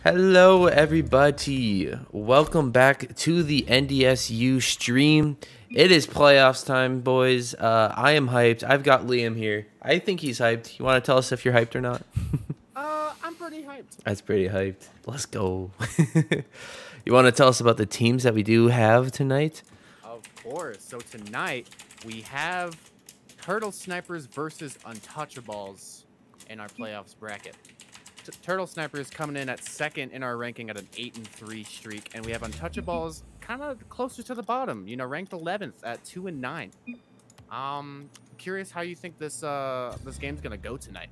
Hello everybody, welcome back to the NDSU stream. It is playoffs time, boys. I am hyped. I've got Liam here. I think he's hyped. You want to tell us if you're hyped or not? I'm pretty hyped. That's pretty hyped. Let's go. You want to tell us about the teams that we do have tonight? Of course. So tonight we have Turtle Snipers versus Untouchaballs in our playoffs bracket. Turtle Snipers coming in at second in our ranking at an 8-3 streak, and we have Untouchaballs kind of closer to the bottom, ranked 11th at 2-9. Curious how you think this game's gonna go tonight.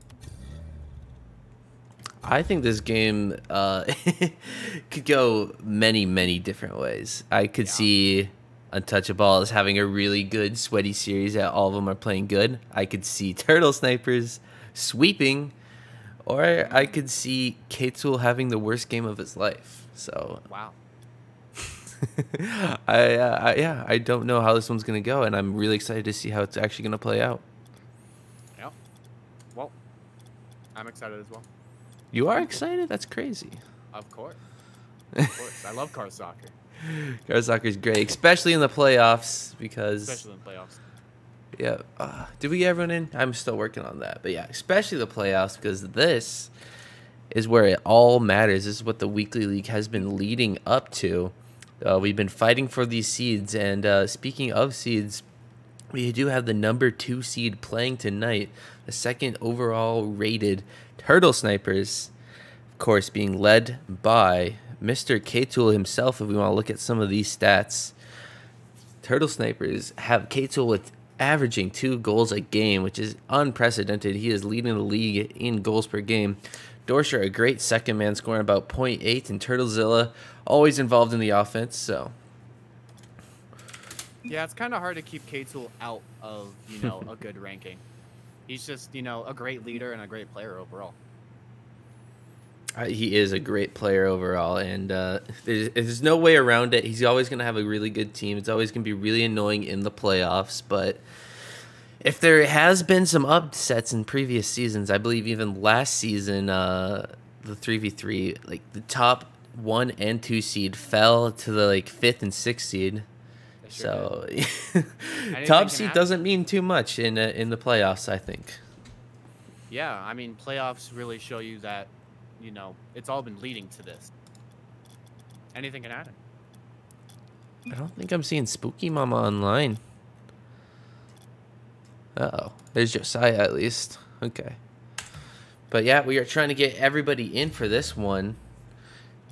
I think this game could go many different ways. I could see Untouchables having a really good sweaty series that all of them are playing good. I could see Turtle Snipers sweeping, or I could see K-Tool having the worst game of his life. So wow. I don't know how this one's gonna go, and I'm really excited to see how it's actually gonna play out. Yeah. Well, I'm excited as well. You are excited? That's crazy. Of course. Of course. I love car soccer. Car soccer is great, especially in the playoffs, because... Especially in playoffs. Yeah. Did we get everyone in? I'm still working on that. But yeah, especially the playoffs, because this is where it all matters. This is what the weekly league has been leading up to. We've been fighting for these seeds. And speaking of seeds, we do have the number 2 seed playing tonight. The second overall rated Turtle Snipers, of course, being led by Mr. K-Tool himself. If we want to look at some of these stats, Turtle Snipers have K-Tool with averaging 2 goals a game, which is unprecedented. He is leading the league in goals per game. Dorsher, a great second man, scoring about 0.8, and Turtlezilla always involved in the offense. So yeah, it's kind of hard to keep K-Tool out of, a good ranking. He's just, a great leader and a great player overall. He is a great player overall, and there's no way around it. He's always going to have a really good team. It's always going to be really annoying in the playoffs, but if there has been some upsets in previous seasons, I believe even last season, the 3v3, like the top 1 and 2 seed fell to the 5th and 6th seed. So top seed doesn't mean too much in the playoffs, I think. Yeah, I mean, playoffs really show you that, it's all been leading to this. Anything can happen. I don't think I'm seeing Spooky Mama online. Uh-oh. There's Josiah at least. Okay. But yeah, we are trying to get everybody in for this one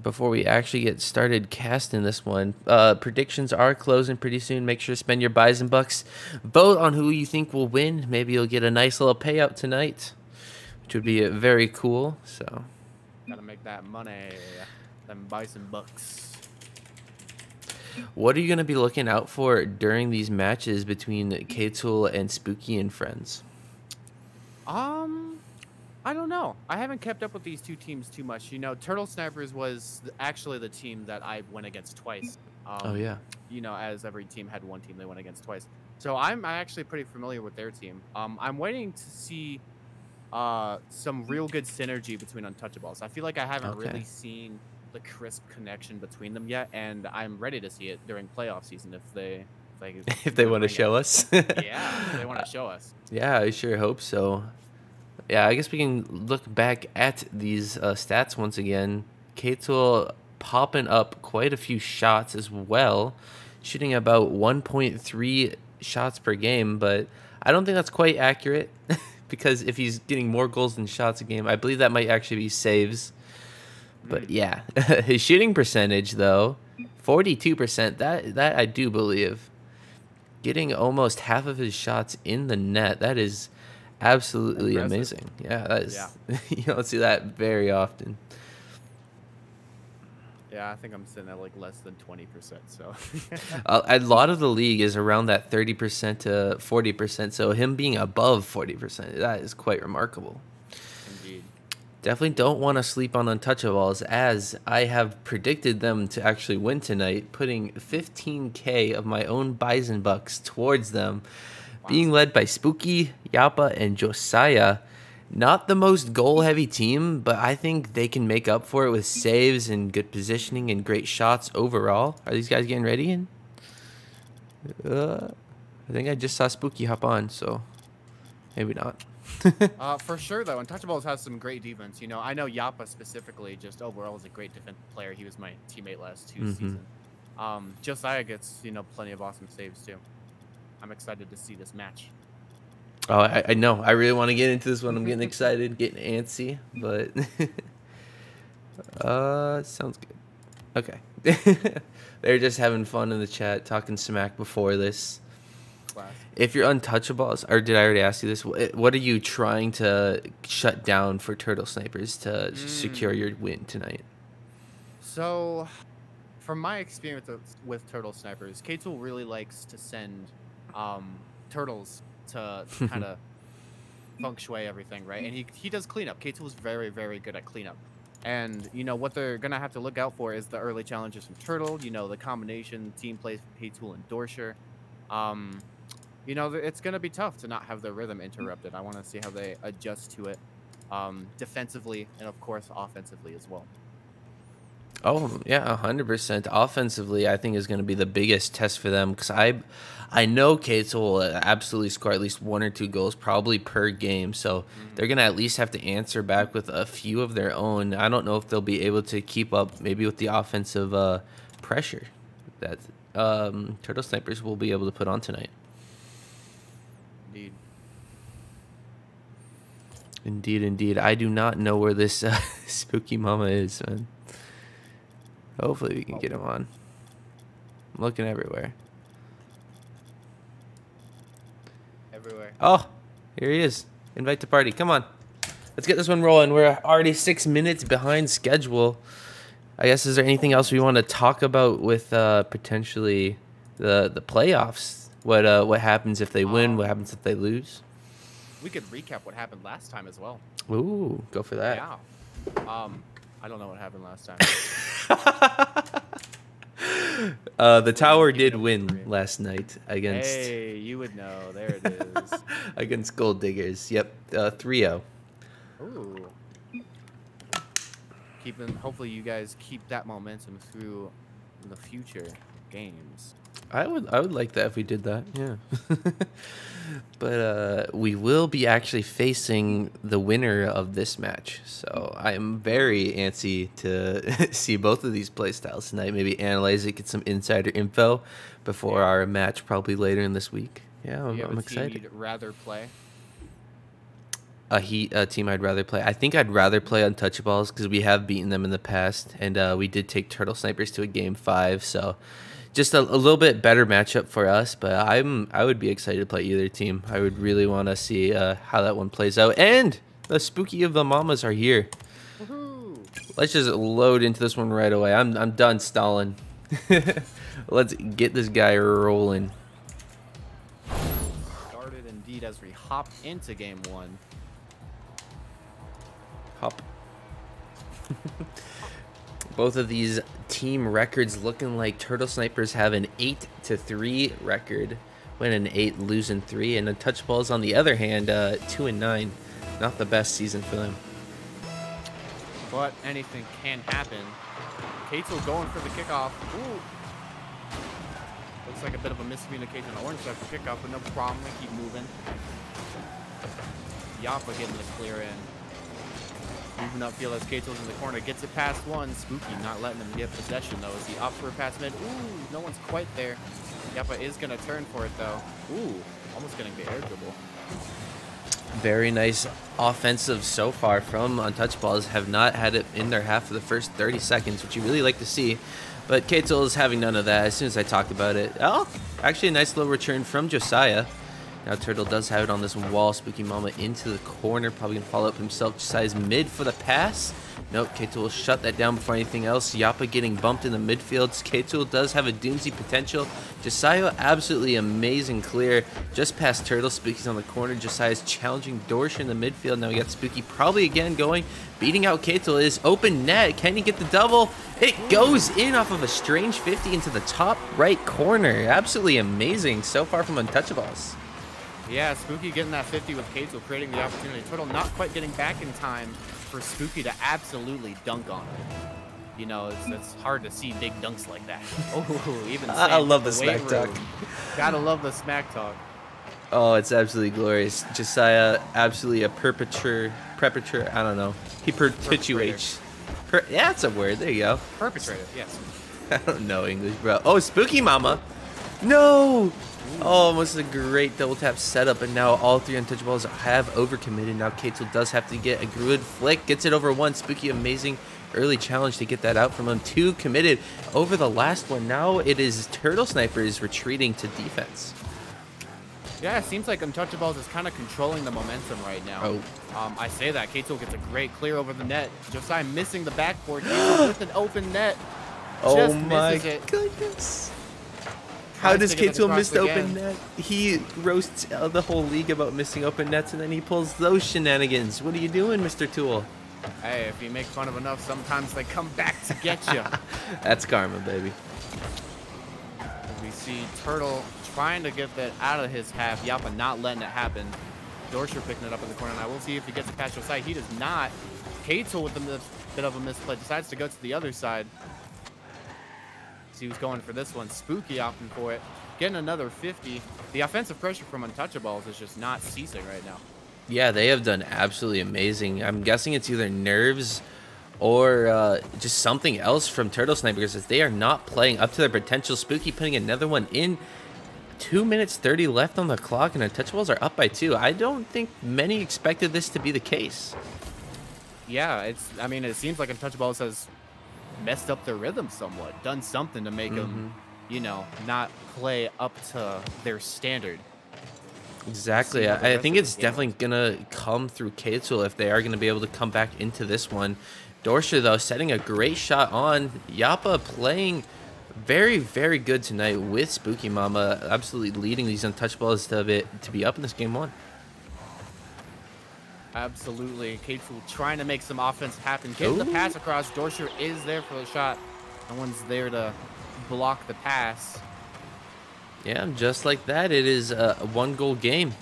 before we actually get started casting this one. Predictions are closing pretty soon. Make sure to spend your buys and bucks. Vote on who you think will win. Maybe you'll get a nice little payout tonight, which would be very cool. So gotta make that money. Them buys and bucks. What are you going to be looking out for during these matches between K-Tool and Spooky and friends? I don't know. I haven't kept up with these two teams too much. Turtle Snipers was actually the team that I went against twice. Oh, yeah. As every team had one team they went against twice. So I'm actually pretty familiar with their team. I'm waiting to see some real good synergy between Untouchaballs. I feel like I haven't really seen the crisp connection between them yet, and I'm ready to see it during playoff season if they want to show us. Yeah, if they want to show us. Yeah, I sure hope so. Yeah, I guess we can look back at these stats once again. K-Tool popping up quite a few shots as well, shooting about 1.3 shots per game, but I don't think that's quite accurate because if he's getting more goals than shots a game, I believe that might actually be saves. But yeah, his shooting percentage though, 42%. That I do believe. Getting almost half of his shots in the net. That is absolutely amazing. Yeah, that is. Yeah. You don't see that very often. Yeah, I think I'm sitting at less than 20%. So a lot of the league is around that 30% to 40%. So him being above 40%, that is quite remarkable. Indeed. Definitely don't want to sleep on Untouchables, as I have predicted them to actually win tonight, putting 15K of my own Bison Bucks towards them. Wow. Being led by Spooky, Yappa, and Josiah. Not the most goal-heavy team, but I think they can make up for it with saves and good positioning and great shots overall. Are these guys getting ready? I think I just saw Spooky hop on, so maybe not. For sure, though, Untouchaballs has some great defense. You know, I know Yappa specifically just overall is a great defensive player. He was my teammate last two seasons. Josiah gets, you know, plenty of awesome saves, too. I'm excited to see this match. Oh, I know. I really want to get into this one. I'm getting excited, getting antsy, but sounds good. Okay. They're just having fun in the chat, talking smack before this. Class. If you're Untouchaballs, or did I already ask you this? What are you trying to shut down for Turtle Snipers to secure your win tonight? So, from my experience with Turtle Snipers, K-Tool really likes to send turtles to kind of feng shui everything, right? And he does cleanup. K-Tool is very, very good at cleanup. And, you know, what they're going to have to look out for is the early challenges from Turtle, you know, the combination team plays from K-Tool and Dorsher. You know, it's going to be tough to not have their rhythm interrupted. I want to see how they adjust to it defensively and, of course, offensively as well. Oh, yeah, 100%. Offensively, I think is going to be the biggest test for them because I know K-Tool will absolutely score at least 1 or 2 goals probably per game. So they're going to at least have to answer back with a few of their own. I don't know if they'll be able to keep up maybe with the offensive pressure that Turtle Snipers will be able to put on tonight. Indeed. Indeed, indeed. I do not know where this Spooky Mama is, man. Hopefully we can get him on. I'm looking everywhere. Everywhere. Oh, here he is. Invite to party. Come on. Let's get this one rolling. We're already 6 minutes behind schedule. I guess, is there anything else we want to talk about with potentially the playoffs? What happens if they win? What happens if they lose? We could recap what happened last time as well. Ooh, go for that. Yeah. I don't know what happened last time. The tower did win last night against... Hey, you would know. There it is. Against Gold Diggers. Yep, 3-0. Ooh. Hopefully you guys keep that momentum through the future games. I would like that if we did that, yeah. But we will be actually facing the winner of this match. So I am very antsy to see both of these play styles tonight. Maybe analyze it, get some insider info before our match probably later in this week. Yeah, I'm excited. Team you'd rather play? A team I'd rather play. I think I'd rather play Untouchaballs because we have beaten them in the past, and we did take Turtle Snipers to a game 5. So just a little bit better matchup for us. But I would be excited to play either team. I would really want to see how that one plays out. And the Spooky of the Mamas are here. Let's just load into this one right away. I'm done stalling. Let's get this guy rolling. Started indeed as we hop into game 1. Hop. Both of these team records looking like Turtle Snipers have an 8-3 record, winning 8, losing 3, and Untouchaballs on the other hand, 2-9. Not the best season for them. But anything can happen. K-Tool going for the kickoff. Ooh. Looks like a bit of a miscommunication on the orange side for kickoff, but no problem. They keep moving. Yappa getting the clear in. Moving upfield as K-Tool's in the corner. Gets it past one. Spooky not letting him get possession, though. As he opts for a pass mid. Ooh, no one's quite there. Yappa is going to turn for it, though. Ooh, almost getting the air dribble. Very nice offensive so far from Untouchaballs. Have not had it in their half for the first 30 seconds, which you really like to see. But K-Tool is having none of that as soon as I talked about it. Oh, actually a nice little return from Josiah. Now Turtle does have it on this wall. Spooky Mama into the corner. Probably going to follow up himself. Josiah's mid for the pass. Nope, K-Tool will shut that down before anything else. Yappa getting bumped in the midfield. K-Tool does have a Doomsy potential. Josiah, absolutely amazing clear. Just past Turtle. Spooky's on the corner. Josiah's challenging Dorsher in the midfield. Now we got Spooky probably again going. Beating out K-Tool is open net. Can he get the double? It goes in off of a strange 50 into the top right corner. Absolutely amazing so far from Untouchaballs. Yeah, Spooky getting that 50 with Kato, creating the opportunity. Turtle not quite getting back in time for Spooky to absolutely dunk on him. You know, it's hard to see big dunks like that. Oh, even I love the smack talk. Gotta love the smack talk. Oh, it's absolutely glorious. Josiah, absolutely a perpetrator. I don't know. He perpetuates. Yeah, that's a word. There you go. Perpetrator, yes. I don't know English, bro. Oh, Spooky Mama. No. Oh, almost a great double tap setup, and now all three Untouchaballs have overcommitted. Now Katel does have to get a good flick. Gets it over one. Spooky, amazing early challenge to get that out from him. Two committed over the last one. Now it is Turtle Snipers retreating to defense. Yeah, it seems like Untouchaballs is kind of controlling the momentum right now. Oh. I say that. Kato gets a great clear over the net. Josiah missing the backboard. Kato with an open net. Oh my goodness. How does Kato miss the open net? He roasts the whole league about missing open nets, and then he pulls those shenanigans. What are you doing, Mr. Tool? Hey, if you make fun of enough, sometimes they come back to get you. That's karma, baby. We see Turtle trying to get that out of his half. Yappa not letting it happen. Dorsher picking it up in the corner. Now we'll see if he gets it past Josiah. He does not. Kato with a bit of a misplay decides to go to the other side. See who's going for this one. Spooky opting for it. Getting another 50. The offensive pressure from Untouchaballs is just not ceasing right now. Yeah, they have done absolutely amazing. I'm guessing it's either nerves or just something else from Turtle Snipers, as they are not playing up to their potential. Spooky putting another one in. 2 minutes 30 left on the clock, and Untouchaballs are up by 2. I don't think many expected this to be the case. Yeah, I mean, it seems like Untouchaballs has messed up their rhythm somewhat, done something to make them, you know, not play up to their standard. Exactly. I think it's definitely going to come through Katel if they are going to be able to come back into this one. Dorsher, though, setting a great shot on. Yappa playing very, very good tonight with Spooky Mama, absolutely leading these Untouchaballs to be up in this game 1. Absolutely. Katel trying to make some offense happen. Getting the pass across. Dorsher is there for the shot. No one's there to block the pass. Yeah, just like that, it is a 1-goal game.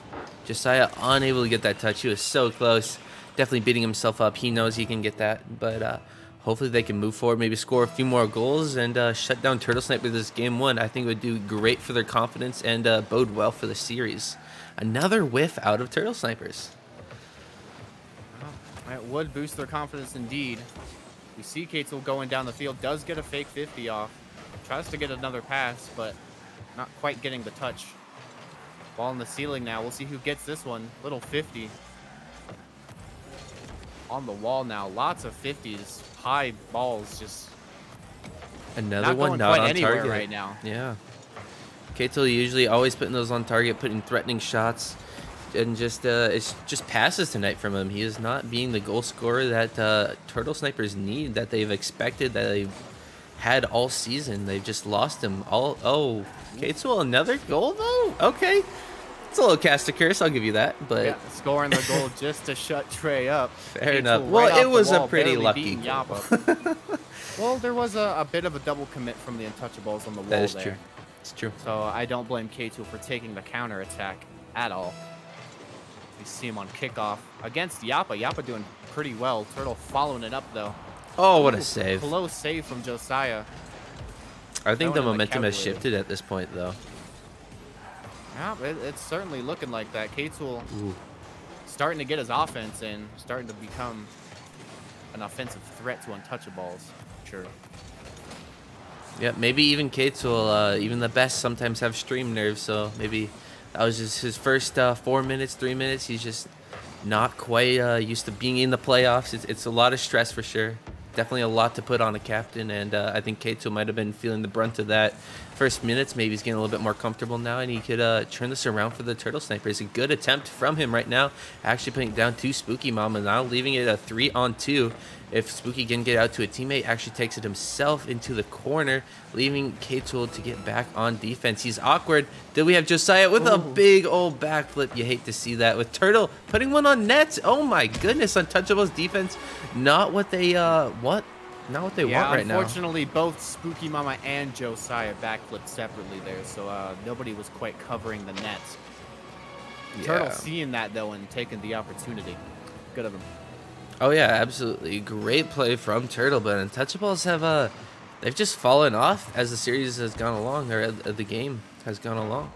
Josiah unable to get that touch. He was so close. Definitely beating himself up. He knows he can get that, but hopefully they can move forward, maybe score a few more goals, and shut down Turtle Sniper this game 1. I think it would do great for their confidence and bode well for the series. Another whiff out of Turtle Snipers. It would boost their confidence indeed. We see Katel going down the field, does get a fake 50 off. Tries to get another pass, but not quite getting the touch. Ball in the ceiling now. We'll see who gets this one. Little 50. On the wall now. Lots of 50s. High balls just another one not on target right now. Yeah. Katel usually always putting those on target, putting threatening shots. And just it's just passes tonight from him. He is not being the goal scorer that Turtle Snipers need, that they've expected, that they've had all season. They've just lost him all. Oh, Katel, another goal though. Okay, it's a little cast a curse. I'll give you that. But yeah, scoring the goal just to shut Trey up. Fair enough. Well, it was a pretty lucky goal. Well, there was a bit of a double commit from the Untouchaballs on the wall. That is there. true. It's true. So I don't blame Katel for taking the counter attack at all. We see him on kickoff against Yappa. Yappa doing pretty well. Turtle following it up, though. Oh, what a save. Close save from Josiah. I think the momentum has shifted at this point, though. Yeah, it's certainly looking like that. Katel starting to get his offense in, starting to become an offensive threat to Untouchaballs. Sure. Yeah, maybe even Katel, even the best sometimes have stream nerves, so maybe that was just his first 4 minutes, 3 minutes. He's just not quite used to being in the playoffs. It's a lot of stress for sure. Definitely a lot to put on a captain, and I think Katel might have been feeling the brunt of that first minutes. Maybe he's getting a little bit more comfortable now, and he could turn this around for the Turtle Snipers. A good attempt from him right now, actually putting it down to Spooky Mama, now leaving it a 3-on-2. If Spooky can get out to a teammate, actually takes it himself into the corner, leaving Katel to get back on defense. He's awkward. Then we have Josiah with a big old backflip. You hate to see that. With Turtle putting one on net. Oh my goodness, Untouchaballs defense, not what they want right now. Unfortunately, both Spooky Mama and Josiah backflipped separately there, so nobody was quite covering the net. Turtle Yeah. seeing that, though, and taking the opportunity. Good of him. Oh yeah, absolutely. Great play from Turtle, but Untouchables have they've just fallen off as the series has gone along, or the game has gone along.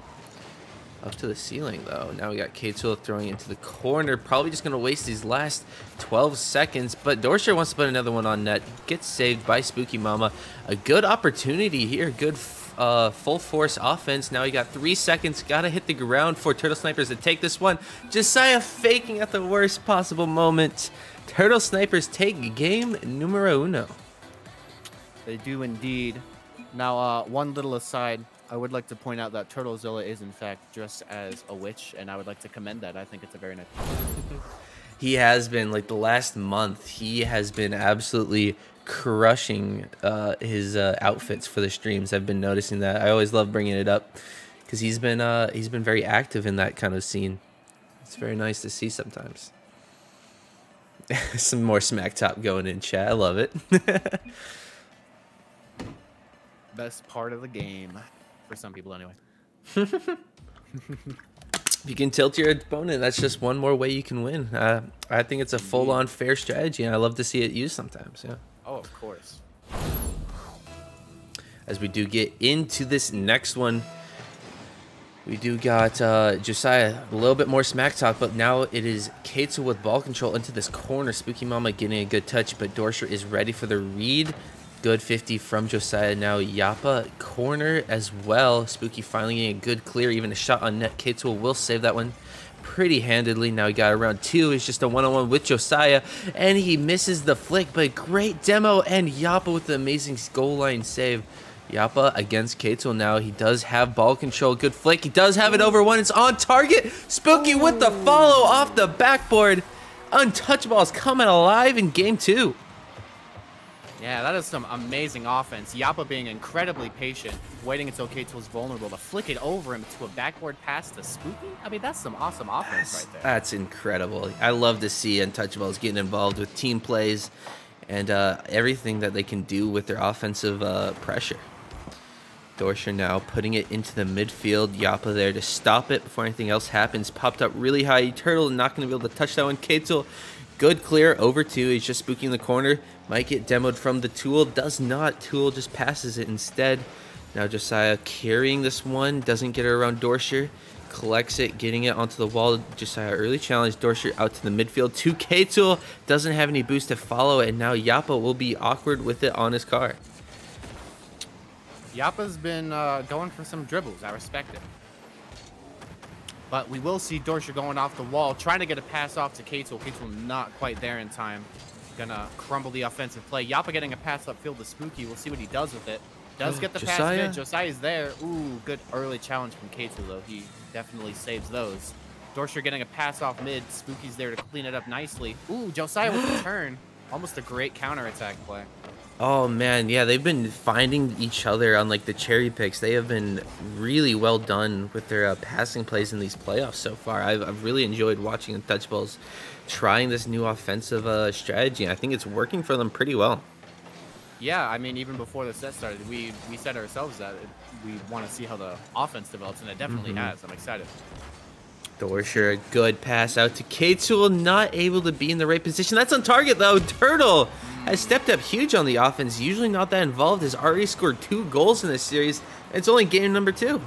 Up to the ceiling though. Now we got K-Tool throwing into the corner, probably just gonna waste these last 12 seconds. But Dorsher wants to put another one on net. Gets saved by Spooky Mama. A good opportunity here. Good full force offense. Now he got 3 seconds. Gotta hit the ground for Turtle Snipers to take this one. Josiah faking at the worst possible moment. Turtle Snipers take game numero uno. They do indeed. Now, one little aside. I would like to point out that Turtlezilla is, in fact, dressed as a witch, and I would like to commend that. I think it's a very nice. He has been, like, the last month, he has been absolutely crushing his outfits for the streams. I've been noticing that. I always love bringing it up because he's been very active in that kind of scene. It's very nice to see sometimes. Some more smack talk going in chat. I love it. Best part of the game. For some people, anyway. If you can tilt your opponent, that's just one more way you can win. I think it's a full-on fair strategy, and I love to see it used sometimes. Yeah. Oh, of course. As we do get into this next one, we do got Josiah, a little bit more smack talk, but now it is Kato with ball control into this corner. Spooky Mama getting a good touch, but Dorsher is ready for the read. Good 50 from Josiah. Now Yappa corner as well. Spooky finally getting a good clear, even a shot on net. K-Tool will save that one pretty handedly. Now he got around 2. It's just a one-on-one with Josiah, and he misses the flick, but great demo, and Yappa with the amazing goal line save. Yappa against K-Tool now. He does have ball control. Good flick. He does have it over one. It's on target. Spooky with the follow off the backboard. Untouchaballs coming alive in game 2. Yeah, that is some amazing offense. Yappa being incredibly patient, waiting until K-Tool's vulnerable to flick it over him to a backboard pass to Spooky. I mean, that's some awesome offense right there. That's incredible. I love to see Untouchables getting involved with team plays and everything that they can do with their offensive pressure. Dorsher now putting it into the midfield. Yappa there to stop it before anything else happens. Popped up really high. Turtle not going to be able to touch that one. K-Tool, good clear over 2. He's just spooking in the corner. Might get demoed from the Tool. Does not. Tool just passes it instead. Now Josiah carrying this one. Doesn't get it around Dorsher. Collects it, getting it onto the wall. Josiah early challenge. Dorsher out to the midfield. 2K Tool doesn't have any boost to follow. And now Yappa will be awkward with it on his car. Yappa's been going for some dribbles. I respect it. But we will see Dorsher going off the wall, trying to get a pass off to K-Tool. K-Tool not quite there in time. Gonna crumble the offensive play. Yappa getting a pass upfield to Spooky. We'll see what he does with it. Does get the pass mid. Josiah's there. Ooh, good early challenge from K-Tool, though. He definitely saves those. Dorsher getting a pass off mid. Spooky's there to clean it up nicely. Ooh, Josiah with the turn. Almost a great counterattack play. Oh man, yeah, they've been finding each other on like the cherry picks. They have been really well done with their passing plays in these playoffs so far. I've really enjoyed watching Untouchaballs trying this new offensive strategy. I think it's working for them pretty well. Yeah, I mean, even before the set started, we said ourselves that we want to see how the offense develops, and it definitely has. I'm excited. Dorsher, a good pass out to K-Tool, not able to be in the right position. That's on target though. Turtle has stepped up huge on the offense. Usually not that involved. Has already scored 2 goals in this series. It's only game number 2.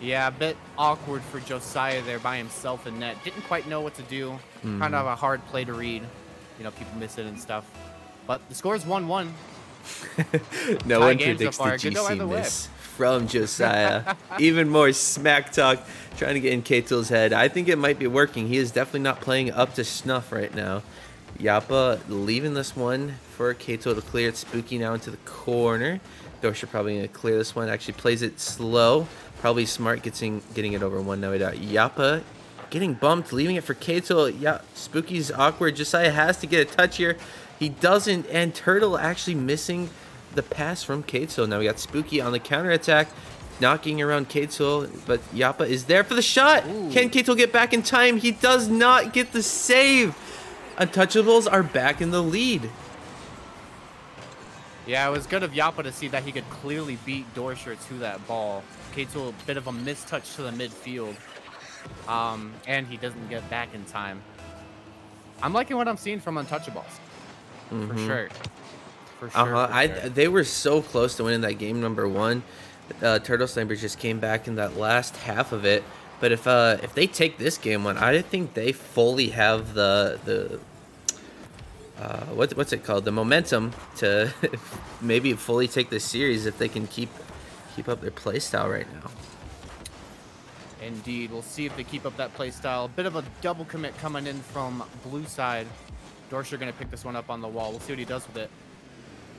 Yeah, a bit awkward for Josiah there by himself in net. Didn't quite know what to do. Kind of a hard play to read. You know, people miss it and stuff. But the score is 1-1. No one predicts the juiciness from Josiah. Even more smack talk, trying to get in K-Tool's head. I think it might be working. He is definitely not playing up to snuff right now. Yappa leaving this one for K-Tool to clear it. Spooky now into the corner. Dorsher probably going to clear this one. Actually plays it slow. Probably smart getting it over one. Now we got Yappa getting bumped, leaving it for K-Tool. Yeah, Spooky's awkward. Josiah has to get a touch here. He doesn't, and Turtle actually missing the pass from K-Tool. Now we got Spooky on the counterattack, knocking around K-Tool, but Yappa is there for the shot. Ooh. Can K-Tool get back in time? He does not get the save. Untouchables are back in the lead. Yeah, it was good of Yappa to see that he could clearly beat Dorsher to that ball. K-Tool, a bit of a mistouch to the midfield. And he doesn't get back in time. I'm liking what I'm seeing from Untouchaballs. For sure. For sure. For sure. They were so close to winning that game number 1. Turtle Snipers just came back in that last half of it. But if they take this game one, I think they fully have the what's it called? The momentum to maybe fully take this series if they can keep up their play style right now. Indeed, we'll see if they keep up that play style. Bit of a double commit coming in from blue side. Dorsher gonna pick this one up on the wall. We'll see what he does with it.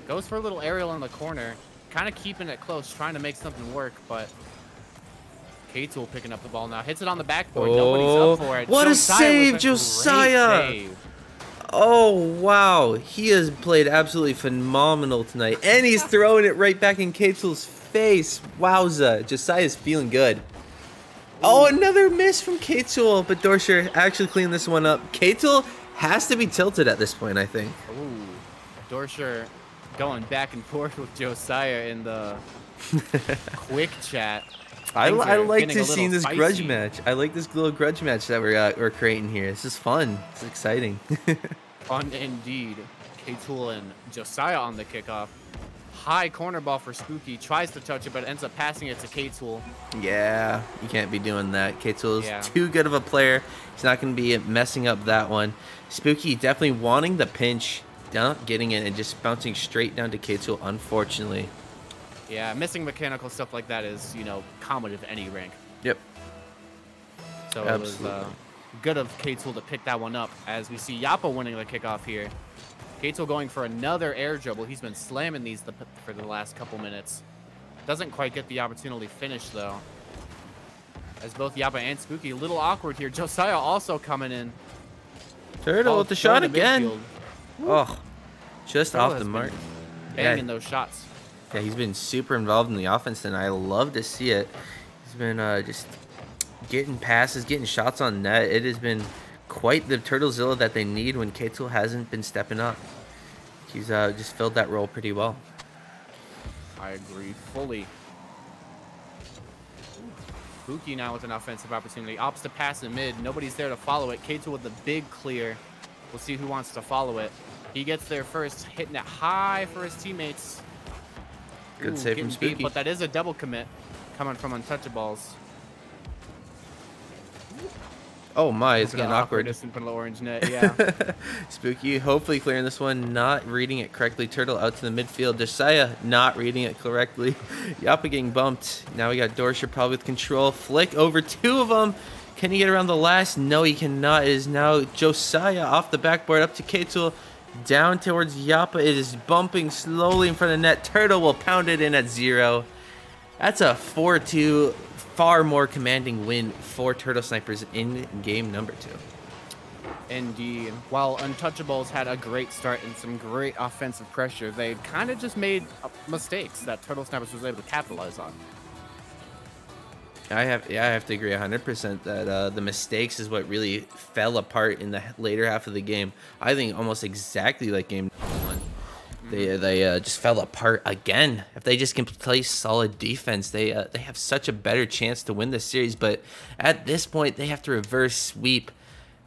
Goes for a little aerial in the corner, kind of keeping it close, trying to make something work, but K-Tool picking up the ball now. Hits it on the backboard. Nobody's up for it. What a save, Josiah! Oh, wow. He has played absolutely phenomenal tonight. And he's throwing it right back in K-Tool's face. Wowza. Josiah's feeling good. Oh, another miss from K-Tool. But Dorsher actually cleaned this one up. K-Tool has to be tilted at this point, I think. Ooh. Dorsher going back and forth with Josiah in the quick chat. I like to see this grudge match. I like this little grudge match that we're creating here. This is fun. It's exciting. Fun indeed. K-Tool and Josiah on the kickoff. High corner ball for Spooky. Tries to touch it, but ends up passing it to K-Tool. Yeah, you can't be doing that. K-Tool is too good of a player. He's not going to be messing up that one. Spooky definitely wanting the pinch, not getting it, and just bouncing straight down to K-Tool, unfortunately. Yeah, missing mechanical stuff like that is, common of any rank. Yep. So absolutely. It was good of K-Tool to pick that one up, as we see Yappa winning the kickoff here. K-Tool going for another air dribble. He's been slamming these for the last couple minutes. Doesn't quite get the opportunity to finish, though. As both Yappa and Spooky, a little awkward here. Josiah also coming in. Turtle with the shot again. Oh, just Turtle off the mark. Banging those shots. Yeah, he's been super involved in the offense, and I love to see it. He's been just getting passes, getting shots on net. It has been quite the Turtlezilla that they need when K-Tool hasn't been stepping up. He's just filled that role pretty well. I agree fully. Spooky now with an offensive opportunity. Opts to pass in mid. Nobody's there to follow it. K-Tool with the big clear. We'll see who wants to follow it. He gets there first, hitting it high for his teammates. Good save from Spooky. But that is a double commit coming from Untouchaballs. Oh my, it's getting awkward. In front of the orange net, yeah. Spooky hopefully clearing this one, not reading it correctly. Turtle out to the midfield. Josiah not reading it correctly. Yappa getting bumped. Now we got Dorsher probably with control. Flick over 2 of them. Can he get around the last? No, he cannot. It is now Josiah off the backboard up to K-Tool. Down towards Yappa. It is bumping slowly in front of net. Turtle will pound it in at 0. That's a 4-2, far more commanding win for Turtle Snipers in game number 2. Indeed. While Untouchaballs had a great start and some great offensive pressure, they kind of just made mistakes that Turtle Snipers was able to capitalize on. I have to agree 100% that the mistakes is what really fell apart in the later half of the game. I think almost exactly like game 1. They just fell apart again. If they just can play solid defense, they have such a better chance to win this series. But at this point, they have to reverse sweep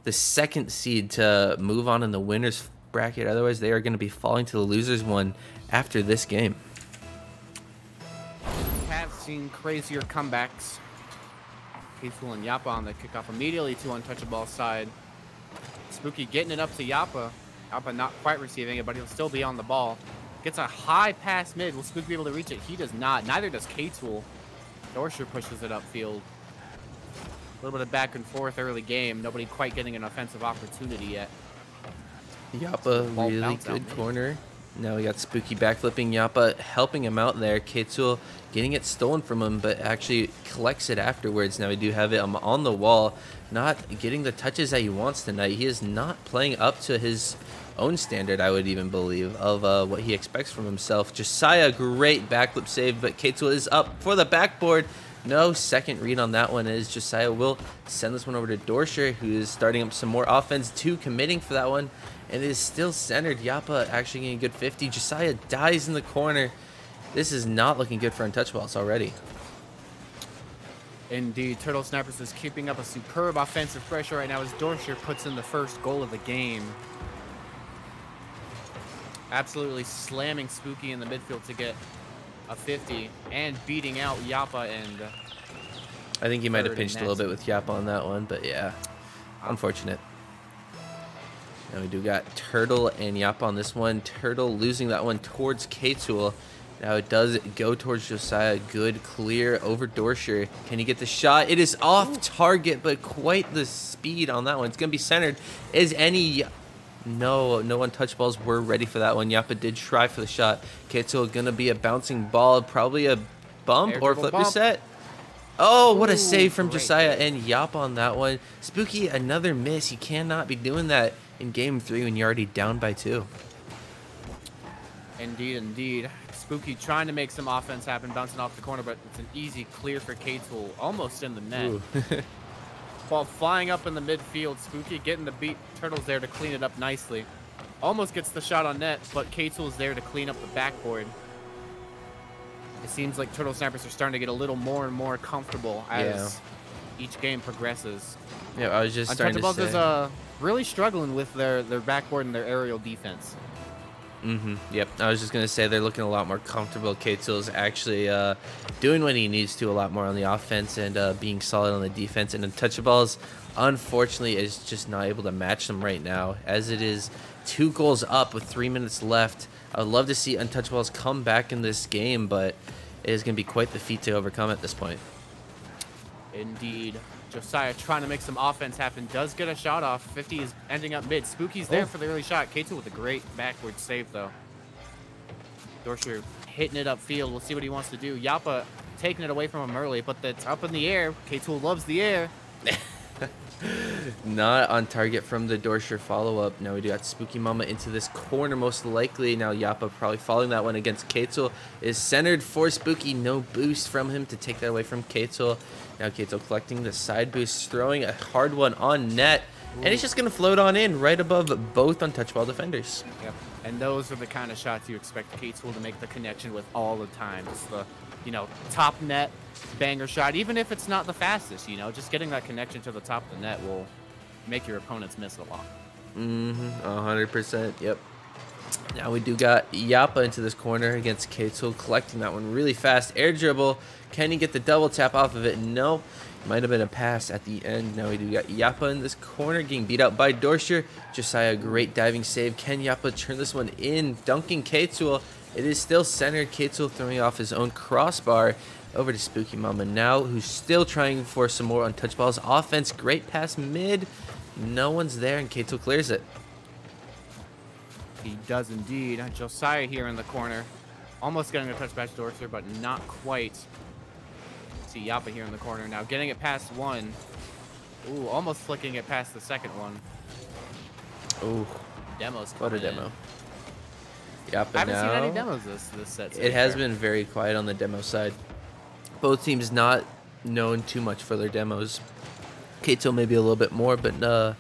the 2nd seed to move on in the winners bracket. Otherwise, they are going to be falling to the losers one after this game. We have seen crazier comebacks. K-Tool and Yappa on the kickoff immediately to Untouchaballs side. Spooky getting it up to Yappa. Yappa not quite receiving it, but he'll still be on the ball. Gets a high pass mid. Will Spooky be able to reach it? He does not. Neither does K-Tool. Dorsher pushes it upfield. A little bit of back and forth early game. Nobody quite getting an offensive opportunity yet. Yappa, really good corner. Now we got Spooky backflipping Yappa, helping him out there. K-Tool getting it stolen from him, but actually collects it afterwards. Now we do have it on the wall. Not getting the touches that he wants tonight. He is not playing up to his own standard, I would even believe, of what he expects from himself. Josiah, great backflip save, but K-Tool is up for the backboard. No second read on that one, as Josiah will send this one over to Dorsher, who is starting up some more offense, 2 committing for that one. And it is still centered. Yappa actually getting a good 50. Josiah dies in the corner. This is not looking good for Untouchaballs already. Indeed, Turtle Snipers is keeping up a superb offensive pressure right now as Dorscher puts in the first goal of the game. Absolutely slamming Spooky in the midfield to get a 50 and beating out Yappa and I think he might have pinched a little bit with Yappa on that one, but yeah, unfortunate. Now we do got Turtle and Yappa on this one. Turtle losing that one towards K-Tool. Now it does go towards Josiah. Good clear over Dorscher. Can he get the shot? It is off target, but quite the speed on that one. It's going to be centered. Is any... No untouchables were ready for that one. Yappa did try for the shot. K-Tool going to be a bouncing ball. Probably a bump or flip reset. Oh, what a save from Josiah and Yappa on that one. Spooky, another miss. You cannot be doing that in game 3 when you're already down by 2. Indeed, indeed. Spooky trying to make some offense happen, bouncing off the corner, but it's an easy clear for K-Tool, almost in the net. While flying up in the midfield, Spooky getting the beat. Turtle's there to clean it up nicely. Almost gets the shot on net, but K-Tool's there to clean up the backboard. It seems like Turtle Snipers are starting to get a little more and more comfortable as each game progresses. Yeah, I was just starting to say. Untouchaballs is really struggling with their backboard and their aerial defense. Yep, I was just going to say they're looking a lot more comfortable. K-Tool's actually doing what he needs to a lot more on the offense and being solid on the defense. And Untouchaballs, unfortunately, is just not able to match them right now, as it is 2 goals up with 3 minutes left. I would love to see Untouchaballs come back in this game, but it is going to be quite the feat to overcome at this point. Indeed. Josiah trying to make some offense happen. Does get a shot off. 50 is ending up mid. Spooky's there for the early shot. K-Tool with a great backward save, though. Dorscher hitting it upfield. We'll see what he wants to do. Yappa taking it away from him early, but it's up in the air. K-Tool loves the air. Not on target from the Dorscher follow-up. Now we do got Spooky Mama into this corner most likely. Now Yappa probably following that one against K-Tool is centered for Spooky. No boost from him to take that away from K-Tool. Now K-Tool collecting the side boost, throwing a hard one on net. And it's just going to float on in right above both Untouchable defenders. Yep. And those are the kind of shots you expect K-Tool to make the connection with all the time. It's the, top net banger shot, even if it's not the fastest, just getting that connection to the top of the net will make your opponents miss a lot. 100%, yep. Now we do got Yappa into this corner against K-Tool, collecting that one really fast. Air dribble. Can he get the double tap off of it? No. Might have been a pass at the end. Now we do got Yappa in this corner, getting beat out by Dorscher. Josiah, great diving save. Can Yappa turn this one in? Dunking K-Tool. It is still centered. K-Tool throwing off his own crossbar over to Spooky Mama now, who's still trying for some more Untouchaballs offense. Great pass mid. No one's there, and K-Tool clears it. He does indeed. Josiah here in the corner. Almost getting a touch past Dorscher, but not quite. See Yappa here in the corner now, getting it past one. Ooh, almost flicking it past the second one. Ooh. Demos. What a demo. Yappa I haven't now. seen any demos this set. It has been very quiet on the demo side. Both teams not known too much for their demos. K-Tool maybe a little bit more, but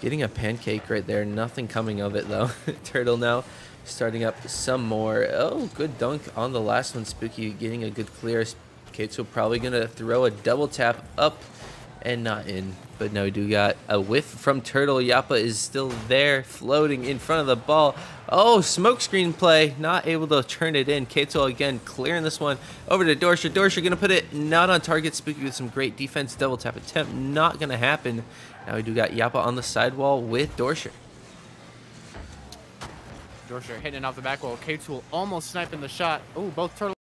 getting a pancake right there. Nothing coming of it, though. Turtle now starting up some more. Oh, good dunk on the last one. Spooky getting a good clear. K-Tool probably going to throw a double tap up and not in. But no, we do got a whiff from Turtle. Yappa is still there, floating in front of the ball. Oh, smokescreen play. Not able to turn it in. K-Tool again clearing this one over to Dorscher. Dorscher going to put it not on target. Spooky with some great defense. Double tap attempt. Not going to happen. Now we do got Yappa on the sidewall with Dorscher. Dorscher hitting off the back wall. K-Tool almost sniping the shot. Oh, both Turtle